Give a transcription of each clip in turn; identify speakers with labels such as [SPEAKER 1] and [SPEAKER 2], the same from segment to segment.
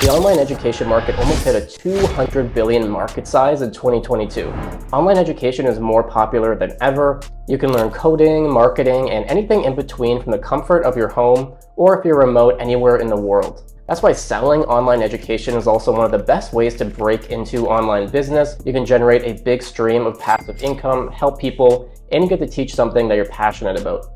[SPEAKER 1] The online education market almost hit a $200 billion market size in 2022. Online education is more popular than ever. You can learn coding, marketing, and anything in between from the comfort of your home, or if you're remote, anywhere in the world. That's why selling online education is also one of the best ways to break into online business. You can generate a big stream of passive income, help people, and you get to teach something that you're passionate about.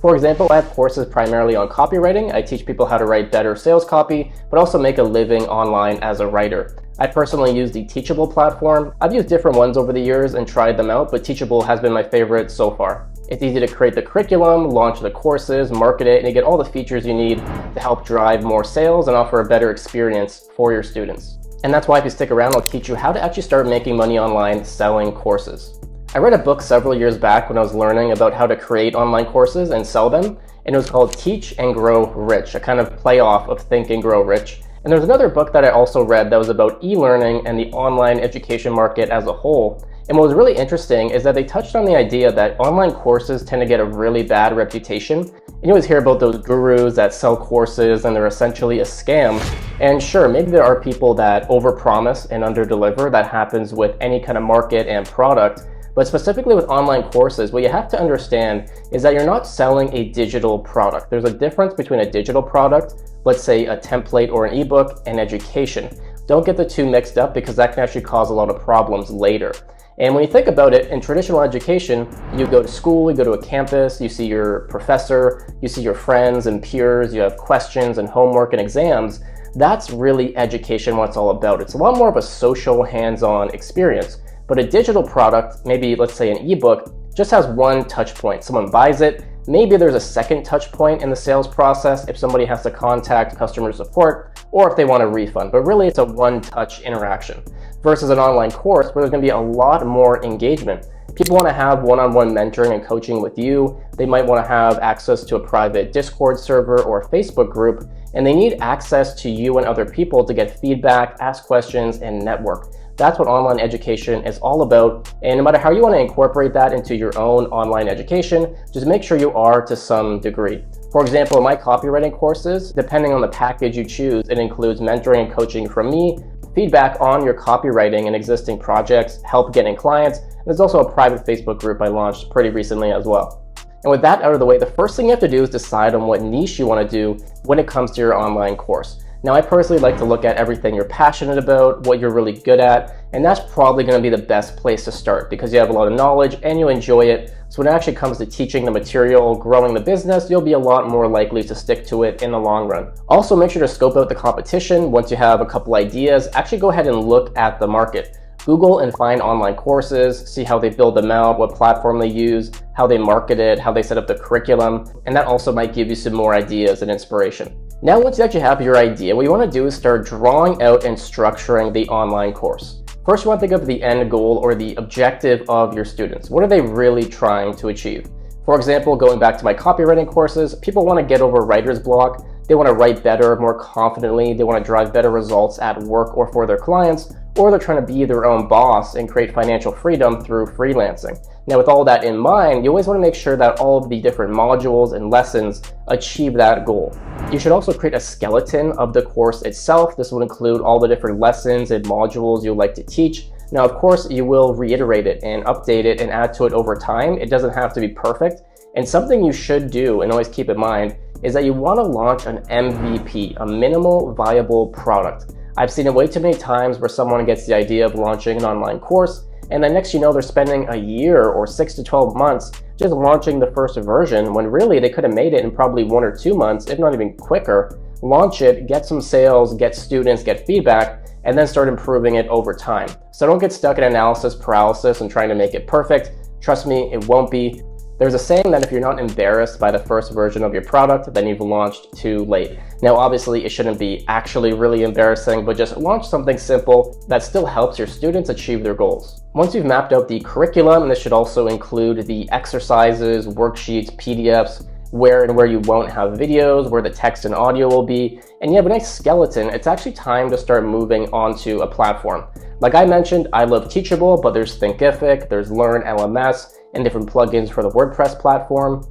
[SPEAKER 1] For example, I have courses primarily on copywriting. I teach people how to write better sales copy, but also make a living online as a writer. I personally use the Teachable platform. I've used different ones over the years and tried them out, but Teachable has been my favorite so far. It's easy to create the curriculum, launch the courses, market it, and you get all the features you need to help drive more sales and offer a better experience for your students. And that's why if you stick around, I'll teach you how to actually start making money online selling courses. I read a book several years back when I was learning about how to create online courses and sell them, and it was called Teach and Grow Rich, a kind of play off of Think and Grow Rich. And there's another book that I also read that was about e-learning and the online education market as a whole. And what was really interesting is that they touched on the idea that online courses tend to get a really bad reputation. And you always hear about those gurus that sell courses and they're essentially a scam. And sure, maybe there are people that overpromise and underdeliver. That happens with any kind of market and product. But specifically with online courses, what you have to understand is that you're not selling a digital product. There's a difference between a digital product, let's say a template or an ebook, and education. Don't get the two mixed up because that can actually cause a lot of problems later. And when you think about it, in traditional education, you go to school, you go to a campus, you see your professor, you see your friends and peers, you have questions and homework and exams. That's really education, what it's all about. It's a lot more of a social, hands-on experience. But a digital product, maybe let's say an ebook, just has one touch point. Someone buys it. Maybe there's a second touch point in the sales process if somebody has to contact customer support or if they want a refund. But really it's a one-touch interaction versus an online course where there's going to be a lot more engagement. People want to have one-on-one mentoring and coaching with you. They might want to have access to a private Discord server or a Facebook group, and they need access to you and other people to get feedback, ask questions, and network. That's what online education is all about. And no matter how you want to incorporate that into your own online education, just make sure you are to some degree. For example, in my copywriting courses, depending on the package you choose, it includes mentoring and coaching from me, feedback on your copywriting and existing projects, help getting clients. And there's also a private Facebook group I launched pretty recently as well. And with that out of the way, the first thing you have to do is decide on what niche you want to do when it comes to your online course. Now, I personally like to look at everything you're passionate about, what you're really good at, and that's probably going to be the best place to start because you have a lot of knowledge and you enjoy it. So when it actually comes to teaching the material, growing the business, you'll be a lot more likely to stick to it in the long run. Also, make sure to scope out the competition. Once you have a couple ideas, actually go ahead and look at the market. Google and find online courses, see how they build them out, what platform they use, how they market it, how they set up the curriculum, and that also might give you some more ideas and inspiration. Now, once you actually have your idea, what you want to do is start drawing out and structuring the online course. First, you want to think of the end goal or the objective of your students. What are they really trying to achieve? For example, going back to my copywriting courses, people want to get over writer's block. They want to write better, more confidently. They want to drive better results at work or for their clients, or they're trying to be their own boss and create financial freedom through freelancing. Now, with all that in mind, you always want to make sure that all of the different modules and lessons achieve that goal. You should also create a skeleton of the course itself. This will include all the different lessons and modules you'd like to teach. Now, of course, you will reiterate it and update it and add to it over time. It doesn't have to be perfect. And something you should do, and always keep in mind, is that you want to launch an MVP, a minimal viable product. I've seen it way too many times where someone gets the idea of launching an online course, and then next you know they're spending a year or 6 to 12 months just launching the first version when really they could have made it in probably 1 or 2 months, if not even quicker. Launch it, get some sales, get students, get feedback, and then start improving it over time. So don't get stuck in analysis paralysis and trying to make it perfect. Trust me, it won't be. There's a saying that if you're not embarrassed by the first version of your product, then you've launched too late. Now, obviously, it shouldn't be actually really embarrassing, but just launch something simple that still helps your students achieve their goals. Once you've mapped out the curriculum, and this should also include the exercises, worksheets, PDFs, where you won't have videos, where the text and audio will be, and you have a nice skeleton, it's actually time to start moving onto a platform. Like I mentioned, I love Teachable, but there's Thinkific, there's Learn LMS, and different plugins for the WordPress platform.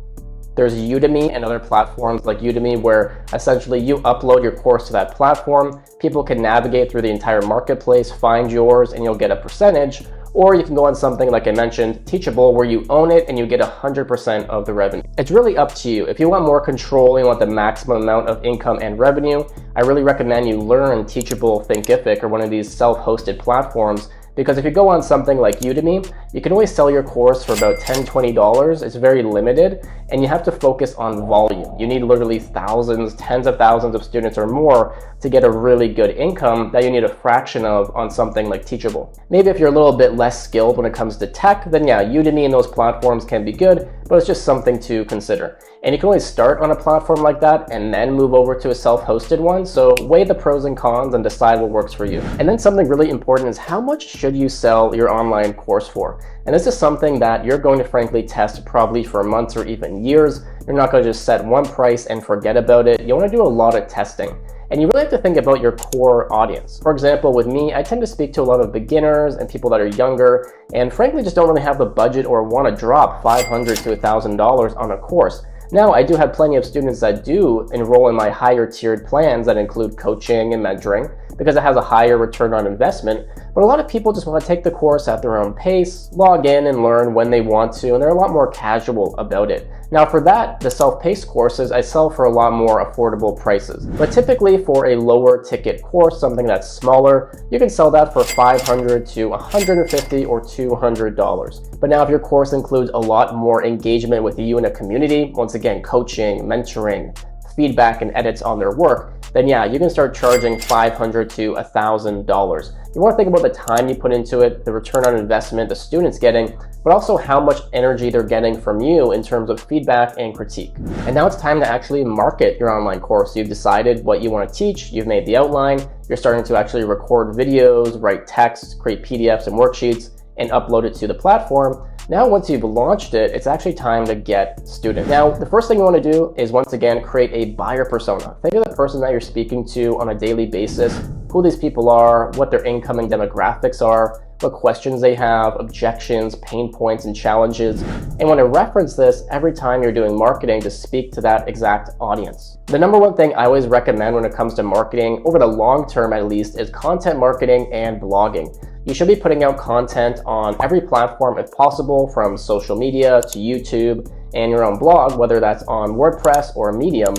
[SPEAKER 1] There's Udemy and other platforms like Udemy where essentially you upload your course to that platform. People can navigate through the entire marketplace, find yours, and you'll get a percentage. Or you can go on something like I mentioned, Teachable, where you own it and you get 100% of the revenue. It's really up to you. If you want more control, you want the maximum amount of income and revenue, I really recommend you learn Teachable, Thinkific, or one of these self-hosted platforms. Because if you go on something like Udemy, you can always sell your course for about $10, $20. It's very limited, and you have to focus on volume. You need literally thousands, tens of thousands of students or more to get a really good income that you need a fraction of on something like Teachable. Maybe if you're a little bit less skilled when it comes to tech, then yeah, Udemy and those platforms can be good, but it's just something to consider. And you can always start on a platform like that and then move over to a self-hosted one. So weigh the pros and cons and decide what works for you. And then something really important is how much should you sell your online course for? And this is something that you're going to frankly test probably for months or even years. You're not going to just set one price and forget about it. You want to do a lot of testing. And you really have to think about your core audience. For example, with me, I tend to speak to a lot of beginners and people that are younger and frankly just don't really have the budget or want to drop $500 to $1,000 on a course. Now, I do have plenty of students that do enroll in my higher tiered plans that include coaching and mentoring because it has a higher return on investment. But a lot of people just want to take the course at their own pace, log in and learn when they want to, and they're a lot more casual about it. Now for that, the self-paced courses I sell for a lot more affordable prices. But typically for a lower ticket course, something that's smaller, you can sell that for $500 to $150 or $200. But now if your course includes a lot more engagement with you in a community, once again, coaching, mentoring, feedback, and edits on their work, then yeah, you can start charging $500 to $1,000. You want to think about the time you put into it, the return on investment the student's getting, but also how much energy they're getting from you in terms of feedback and critique. And now it's time to actually market your online course. You've decided what you want to teach, you've made the outline, you're starting to actually record videos, write text, create PDFs and worksheets, and upload it to the platform. Now, once you've launched it, it's actually time to get students. Now, the first thing you want to do is once again, create a buyer persona. Think of the person that you're speaking to on a daily basis, who these people are, what their incoming demographics are, what questions they have, objections, pain points, and challenges. And want to reference this every time you're doing marketing to speak to that exact audience. The number one thing I always recommend when it comes to marketing, over the long term at least, is content marketing and blogging. You should be putting out content on every platform if possible, from social media to YouTube and your own blog, whether that's on WordPress or Medium.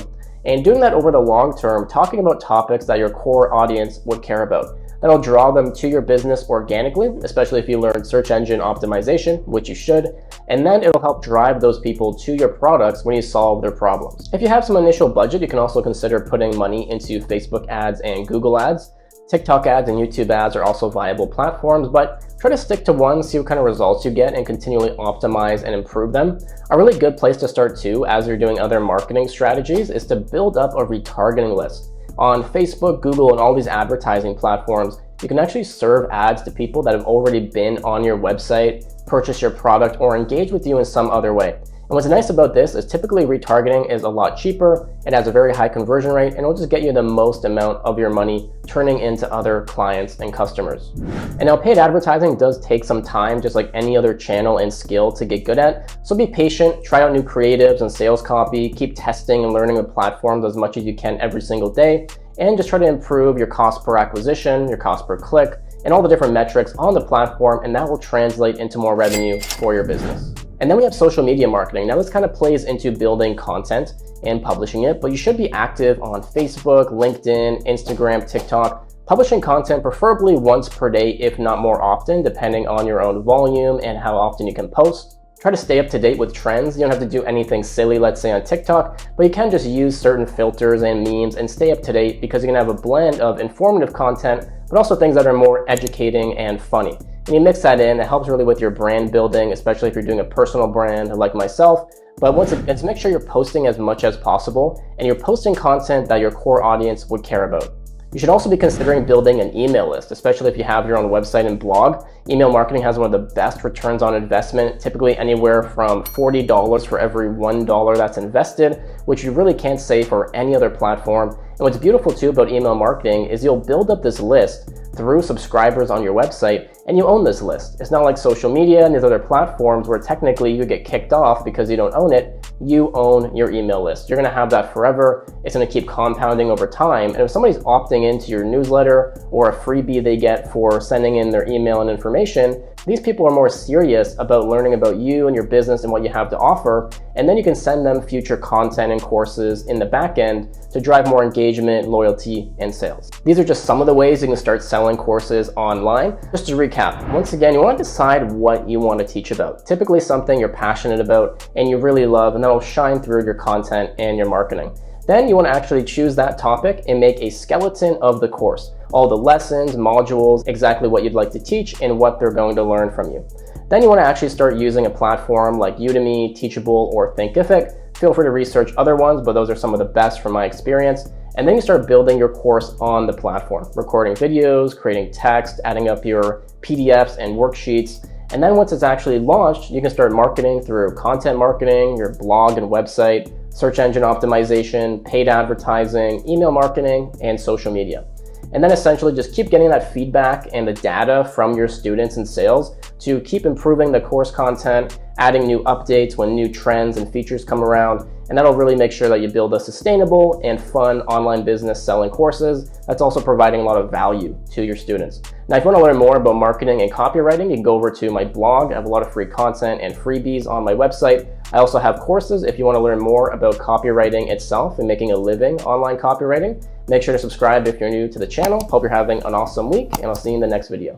[SPEAKER 1] And doing that over the long term, talking about topics that your core audience would care about. That'll draw them to your business organically, especially if you learn search engine optimization, which you should, and then it'll help drive those people to your products when you solve their problems. If you have some initial budget, you can also consider putting money into Facebook ads and Google ads. TikTok ads and YouTube ads are also viable platforms, but try to stick to one, see what kind of results you get, and continually optimize and improve them. A really good place to start too, as you're doing other marketing strategies, is to build up a retargeting list. On Facebook, Google, and all these advertising platforms, you can actually serve ads to people that have already been on your website, purchased your product, or engaged with you in some other way. And what's nice about this is typically retargeting is a lot cheaper, it has a very high conversion rate, and it'll just get you the most amount of your money turning into other clients and customers. And now paid advertising does take some time, just like any other channel and skill to get good at. So be patient, try out new creatives and sales copy, keep testing and learning with platforms as much as you can every single day, and just try to improve your cost per acquisition, your cost per click, and all the different metrics on the platform, and that will translate into more revenue for your business. And then we have social media marketing. Now this kind of plays into building content and publishing it, but you should be active on Facebook, LinkedIn, Instagram, TikTok, publishing content preferably once per day, if not more often, depending on your own volume and how often you can post. Try to stay up to date with trends. You don't have to do anything silly, let's say on TikTok, but you can just use certain filters and memes and stay up to date because you can have a blend of informative content, but also things that are more educating and funny. And you mix that in, it helps really with your brand building, especially if you're doing a personal brand like myself. But once again, make sure you're posting as much as possible and you're posting content that your core audience would care about. You should also be considering building an email list, especially if you have your own website and blog. Email marketing has one of the best returns on investment, typically anywhere from $40 for every $1 that's invested, which you really can't say for any other platform. And what's beautiful too about email marketing is you'll build up this list through subscribers on your website, and you own this list. It's not like social media and these other platforms where technically you get kicked off because you don't own it. you own your email list. You're going to have that forever. It's going to keep compounding over time. And if somebody's opting into your newsletter or a freebie they get for sending in their email and information, these people are more serious about learning about you and your business and what you have to offer. And then you can send them future content and courses in the back end to drive more engagement, loyalty, and sales. These are just some of the ways you can start selling courses online. Just to recap, once again, you want to decide what you want to teach about. Typically something you're passionate about and you really love, and that'll shine through your content and your marketing. Then you want to actually choose that topic and make a skeleton of the course. All the lessons, modules, exactly what you'd like to teach and what they're going to learn from you. Then you want to actually start using a platform like Udemy, Teachable, or Thinkific. Feel free to research other ones, but those are some of the best from my experience. And then you start building your course on the platform, recording videos, creating text, adding up your PDFs and worksheets. And then once it's actually launched, you can start marketing through content marketing, your blog and website, search engine optimization, paid advertising, email marketing, and social media. And then essentially just keep getting that feedback and the data from your students and sales to keep improving the course content, adding new updates when new trends and features come around. And that'll really make sure that you build a sustainable and fun online business selling courses that's also providing a lot of value to your students. Now, if you want to learn more about marketing and copywriting, you can go over to my blog. I have a lot of free content and freebies on my website. I also have courses if you want to learn more about copywriting itself and making a living online copywriting. Make sure to subscribe if you're new to the channel. Hope you're having an awesome week, and I'll see you in the next video.